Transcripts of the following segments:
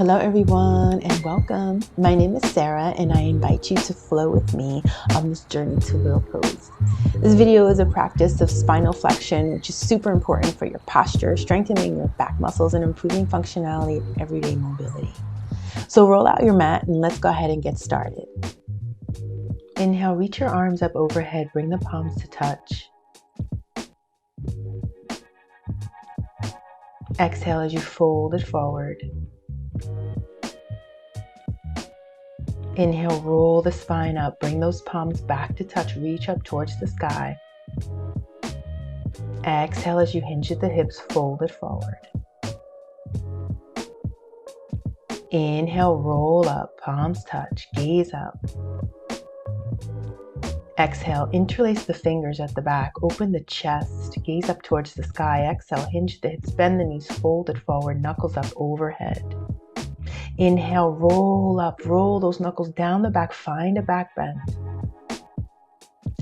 Hello everyone and welcome. My name is Sarah and I invite you to flow with me on this journey to Will Pose. This video is a practice of spinal flexion, which is super important for your posture, strengthening your back muscles and improving functionality of everyday mobility. So roll out your mat and let's go ahead and get started. Inhale, reach your arms up overhead, bring the palms to touch. Exhale as you fold it forward. Inhale, roll the spine up, bring those palms back to touch, reach up towards the sky. Exhale as you hinge at the hips, fold it forward. Inhale, roll up, palms touch, gaze up. Exhale, interlace the fingers at the back, open the chest, gaze up towards the sky. Exhale, hinge the hips, bend the knees, fold it forward, knuckles up overhead. Inhale, roll up, roll those knuckles down the back, find a back bend.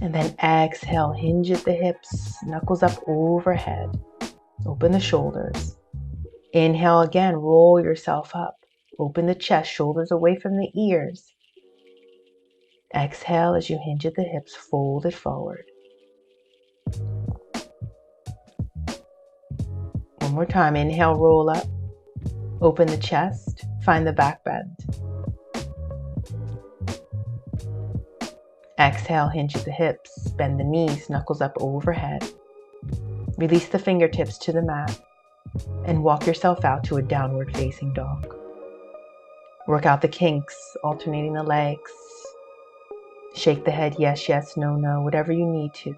And then exhale, hinge at the hips, knuckles up overhead. Open the shoulders. Inhale again, roll yourself up. Open the chest, shoulders away from the ears. Exhale as you hinge at the hips, fold it forward. One more time, inhale, roll up. Open the chest, find the back bend. Exhale, hinge at the hips, bend the knees, knuckles up overhead. Release the fingertips to the mat and walk yourself out to a downward facing dog. Work out the kinks, alternating the legs. Shake the head, yes, yes, no, no, whatever you need to.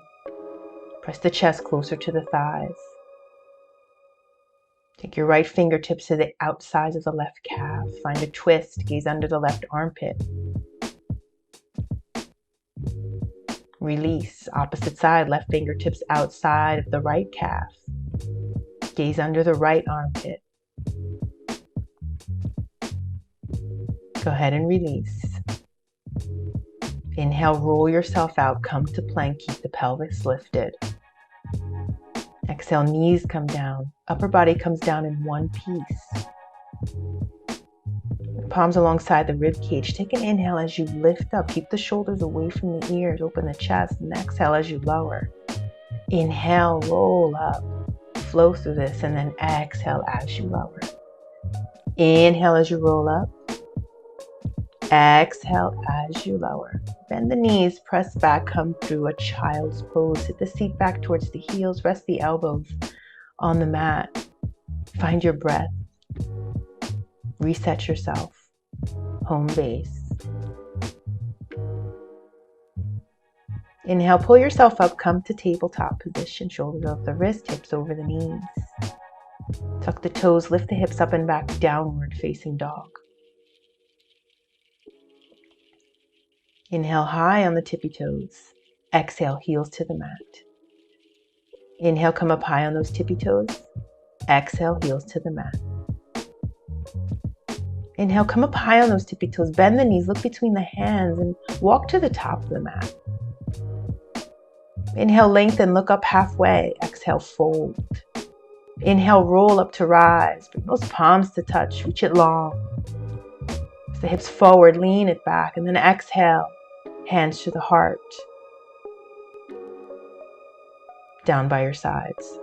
Press the chest closer to the thighs. Take your right fingertips to the outsides of the left calf. Find a twist, gaze under the left armpit. Release, opposite side, left fingertips outside of the right calf. Gaze under the right armpit. Go ahead and release. Inhale, roll yourself out, come to plank, keep the pelvis lifted. Exhale, knees come down, upper body comes down in one piece. Palms alongside the rib cage. Take an inhale as you lift up, keep the shoulders away from the ears, open the chest, and exhale as you lower. Inhale, roll up, flow through this, and then exhale as you lower. Inhale as you roll up. Exhale as you lower. Bend the knees, press back, come through a child's pose. Sit the seat back towards the heels, rest the elbows on the mat. Find your breath. Reset yourself. Home base. Inhale, pull yourself up, come to tabletop position. Shoulders off the wrist, hips over the knees. Tuck the toes, lift the hips up and back, downward facing dog. Inhale high on the tippy toes. Exhale, heels to the mat. Inhale, come up high on those tippy toes. Exhale, heels to the mat. Inhale, come up high on those tippy toes. Bend the knees, look between the hands, and walk to the top of the mat. Inhale, lengthen, look up halfway. Exhale, fold. Inhale, roll up to rise. Bring those palms to touch. Reach it long. The hips forward, lean it back, and then exhale. Hands to the heart. Down by your sides.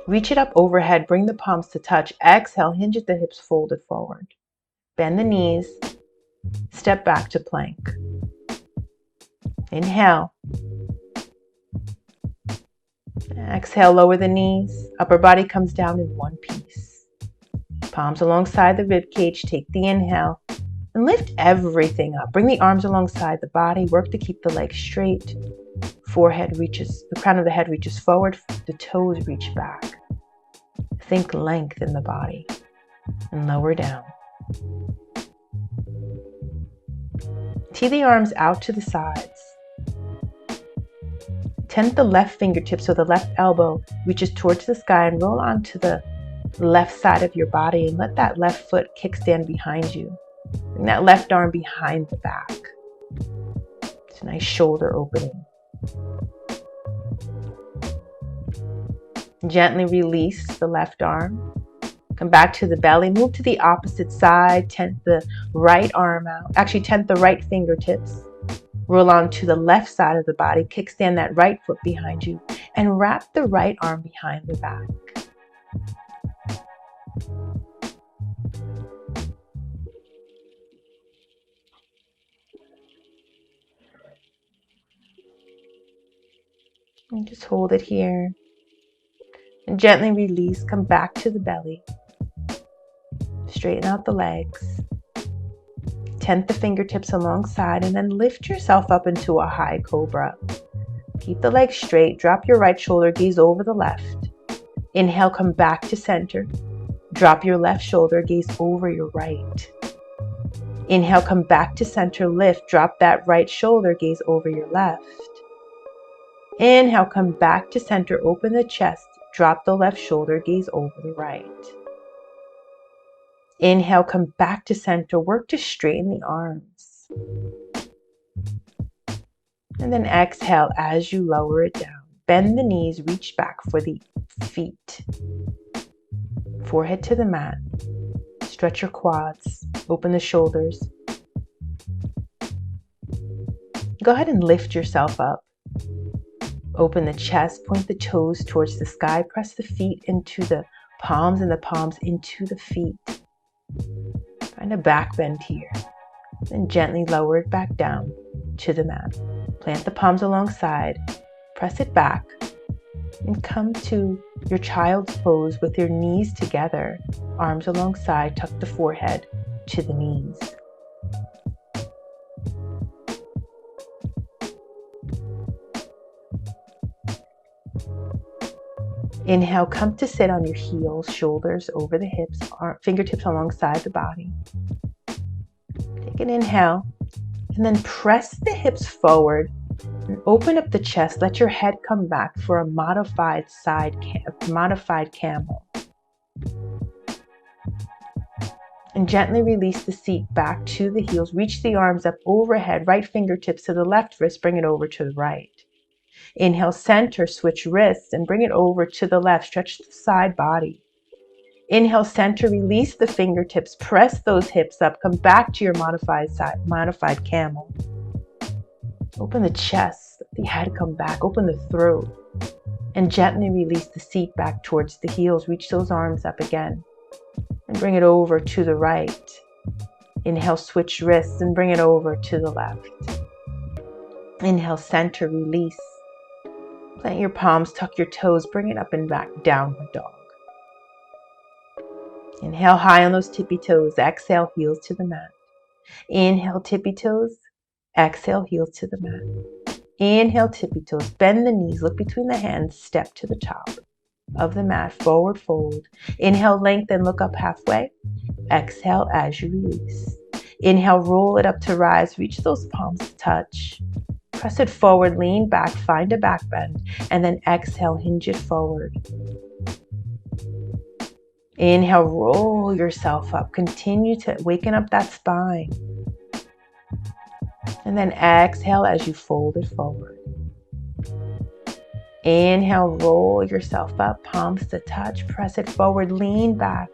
Reach it up overhead, bring the palms to touch. Exhale, hinge at the hips, fold it forward. Bend the knees, step back to plank. Inhale. Exhale, lower the knees. Upper body comes down in one piece. Palms alongside the rib cage, take the inhale. And lift everything up. Bring the arms alongside the body. Work to keep the legs straight. The crown of the head reaches forward. The toes reach back. Think length in the body. And lower down. Tee the arms out to the sides. Tent the left fingertips so the left elbow reaches towards the sky and roll onto the left side of your body and let that left foot kickstand behind you. Bring that left arm behind the back. It's a nice shoulder opening. Gently release the left arm. Come back to the belly, move to the opposite side, tent the right arm out. Actually, tent the right fingertips. Roll on to the left side of the body, kickstand that right foot behind you, and wrap the right arm behind the back. And just hold it here. And gently release, come back to the belly. Straighten out the legs. Tent the fingertips alongside and then lift yourself up into a high cobra. Keep the legs straight, drop your right shoulder, gaze over the left. Inhale, come back to center. Drop your left shoulder, gaze over your right. Inhale, come back to center, lift, drop that right shoulder, gaze over your left. Inhale, come back to center, open the chest, drop the left shoulder, gaze over the right. Inhale, come back to center, work to straighten the arms. And then exhale as you lower it down. Bend the knees, reach back for the feet. Forehead to the mat. Stretch your quads, open the shoulders. Go ahead and lift yourself up. Open the chest, point the toes towards the sky, press the feet into the palms and the palms into the feet. Find a back bend here. Then gently lower it back down to the mat. Plant the palms alongside, press it back, and come to your child's pose with your knees together, arms alongside, tuck the forehead to the knees. Inhale, come to sit on your heels, shoulders over the hips, fingertips alongside the body. Take an inhale, and then press the hips forward and open up the chest. Let your head come back for a modified camel. And gently release the seat back to the heels. Reach the arms up overhead, right fingertips to the left wrist, bring it over to the right. Inhale, center, switch wrists and bring it over to the left. Stretch the side body. Inhale, center, release the fingertips, press those hips up, come back to your modified camel. Open the chest, let the head come back, open the throat, and gently release the seat back towards the heels. Reach those arms up again and bring it over to the right. Inhale, switch wrists and bring it over to the left. Inhale, center, release. Plant your palms, tuck your toes, bring it up and back, downward dog. Inhale high on those tippy toes, exhale, heels to the mat. Inhale, tippy toes, exhale, heels to the mat. Inhale, tippy toes, bend the knees, look between the hands, step to the top of the mat, forward fold. Inhale, lengthen, look up halfway. Exhale as you release. Inhale, roll it up to rise, reach those palms to touch. Press it forward, lean back, find a back bend, and then exhale, hinge it forward. Inhale, roll yourself up. Continue to waken up that spine. And then exhale as you fold it forward. Inhale, roll yourself up, palms to touch, press it forward, lean back.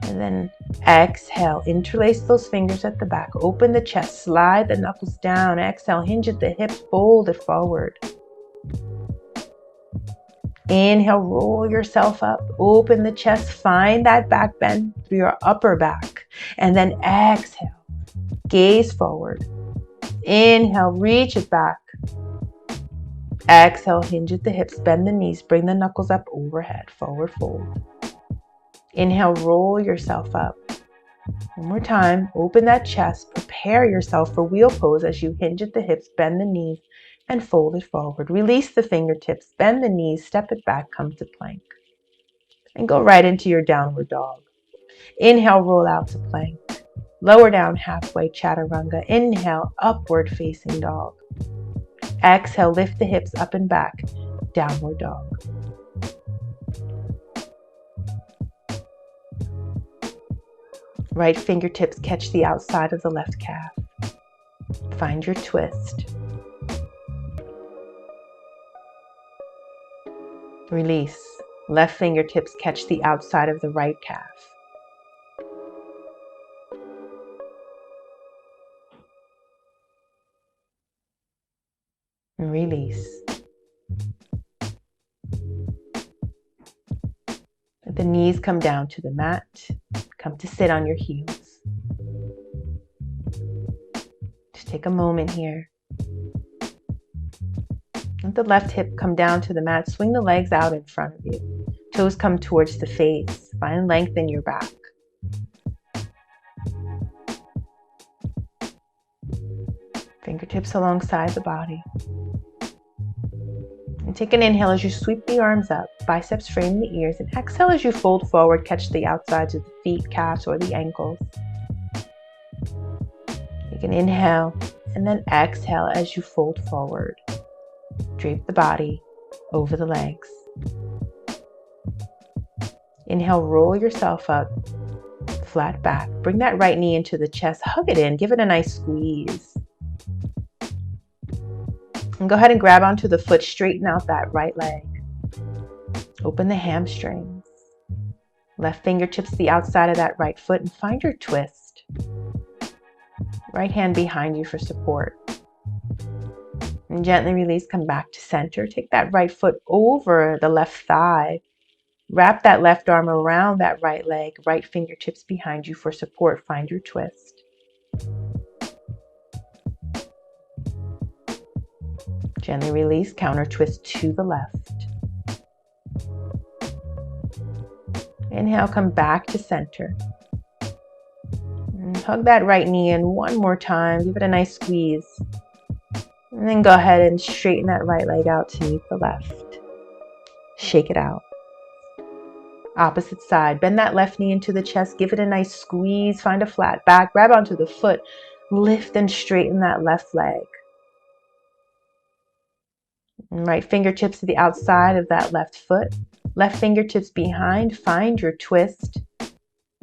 And then exhale, interlace those fingers at the back, open the chest, slide the knuckles down, exhale, hinge at the hips, fold it forward. Inhale, roll yourself up, open the chest, find that back bend through your upper back, and then exhale, gaze forward. Inhale, reach it back. Exhale, hinge at the hips, bend the knees, bring the knuckles up overhead, forward fold. Inhale, roll yourself up. One more time, open that chest, prepare yourself for wheel pose as you hinge at the hips, bend the knees, and fold it forward. Release the fingertips, bend the knees, step it back, come to plank. And go right into your downward dog. Inhale, roll out to plank. Lower down halfway, chaturanga. Inhale, upward facing dog. Exhale, lift the hips up and back, downward dog. Right fingertips catch the outside of the left calf. Find your twist. Release. Left fingertips catch the outside of the right calf. And release. Let the knees come down to the mat. Come to sit on your heels. Just take a moment here. Let the left hip come down to the mat. Swing the legs out in front of you. Toes come towards the face. Find length in your back. Fingertips alongside the body. And take an inhale as you sweep the arms up, biceps frame the ears, and exhale as you fold forward, catch the outsides of the feet, calves, or the ankles. Take an inhale and then exhale as you fold forward. Drape the body over the legs. Inhale, roll yourself up, flat back. Bring that right knee into the chest, hug it in, give it a nice squeeze. And go ahead and grab onto the foot, straighten out that right leg. Open the hamstrings. Left fingertips to the outside of that right foot and find your twist. Right hand behind you for support. And gently release, come back to center. Take that right foot over the left thigh. Wrap that left arm around that right leg. Right fingertips behind you for support. Find your twist. Gently release, counter twist to the left. Inhale, come back to center. And hug that right knee in one more time. Give it a nice squeeze. And then go ahead and straighten that right leg out to meet the left. Shake it out. Opposite side. Bend that left knee into the chest. Give it a nice squeeze. Find a flat back. Grab onto the foot. Lift and straighten that left leg. And right fingertips to the outside of that left foot. Left fingertips behind. Find your twist.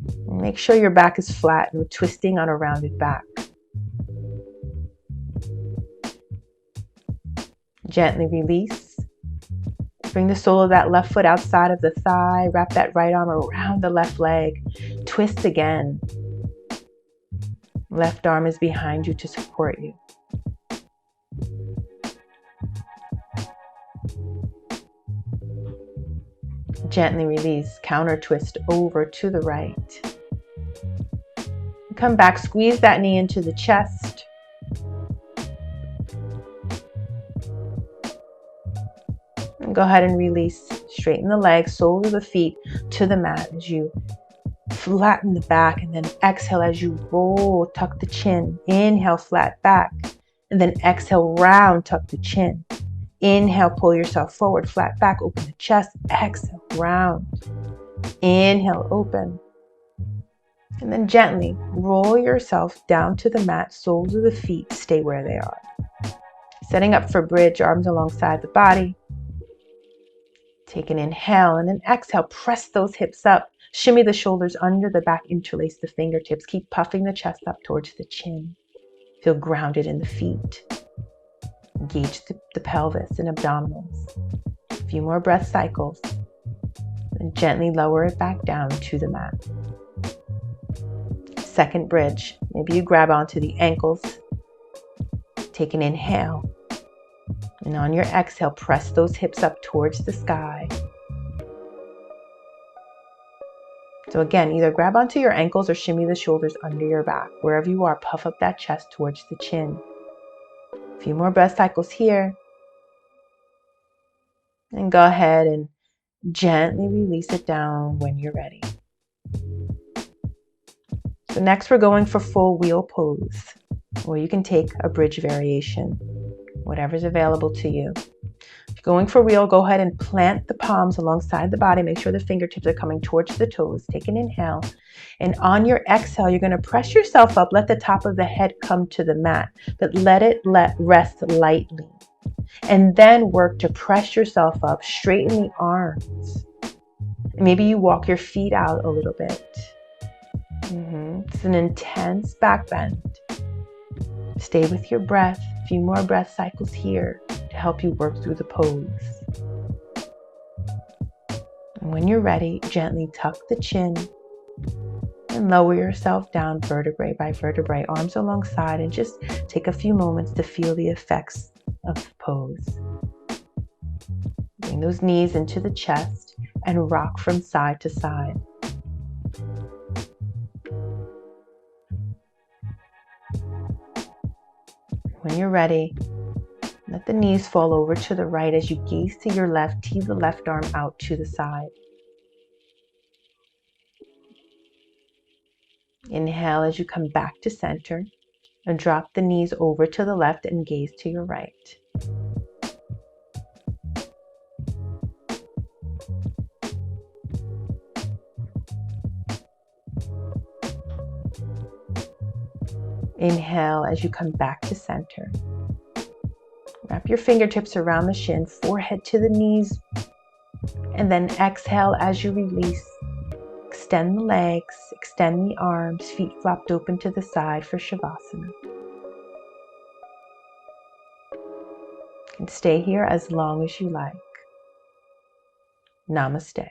And make sure your back is flat. No twisting on a rounded back. Gently release. Bring the sole of that left foot outside of the thigh. Wrap that right arm around the left leg. Twist again. Left arm is behind you to support you. Gently release. Counter twist over to the right. Come back. Squeeze that knee into the chest. Go ahead and release. Straighten the legs, soles of the feet to the mat as you flatten the back, and then exhale as you roll, tuck the chin. Inhale, flat back, and then exhale, round, tuck the chin. Inhale, pull yourself forward, flat back, open the chest. Exhale, round. Inhale, open. And then gently roll yourself down to the mat, soles of the feet stay where they are. Setting up for bridge, arms alongside the body. Take an inhale and then exhale. Press those hips up. Shimmy the shoulders under the back. Interlace the fingertips. Keep puffing the chest up towards the chin. Feel grounded in the feet. Engage the pelvis and abdominals. A few more breath cycles. And gently lower it back down to the mat. Second bridge. Maybe you grab onto the ankles. Take an inhale. And on your exhale, press those hips up towards the sky. So again, either grab onto your ankles or shimmy the shoulders under your back. Wherever you are, puff up that chest towards the chin. A few more breath cycles here. And go ahead and gently release it down when you're ready. So next we're going for full wheel pose, or you can take a bridge variation. Whatever's available to you. If you're going for wheel, go ahead and plant the palms alongside the body. Make sure the fingertips are coming towards the toes. Take an inhale. And on your exhale, you're going to press yourself up. Let the top of the head come to the mat, but let it rest lightly. And then work to press yourself up. Straighten the arms. Maybe you walk your feet out a little bit. It's an intense back bend. Stay with your breath. A few more breath cycles here to help you work through the pose. And when you're ready, gently tuck the chin and lower yourself down vertebrae by vertebrae, arms alongside, and just take a few moments to feel the effects of the pose. Bring those knees into the chest and rock from side to side. When you're ready, let the knees fall over to the right as you gaze to your left, tee the left arm out to the side. Inhale as you come back to center and drop the knees over to the left and gaze to your right. Inhale as you come back to center. Wrap your fingertips around the shin, forehead to the knees, and then exhale as you release. Extend the legs, extend the arms, feet flopped open to the side for Shavasana. You can stay here as long as you like. Namaste.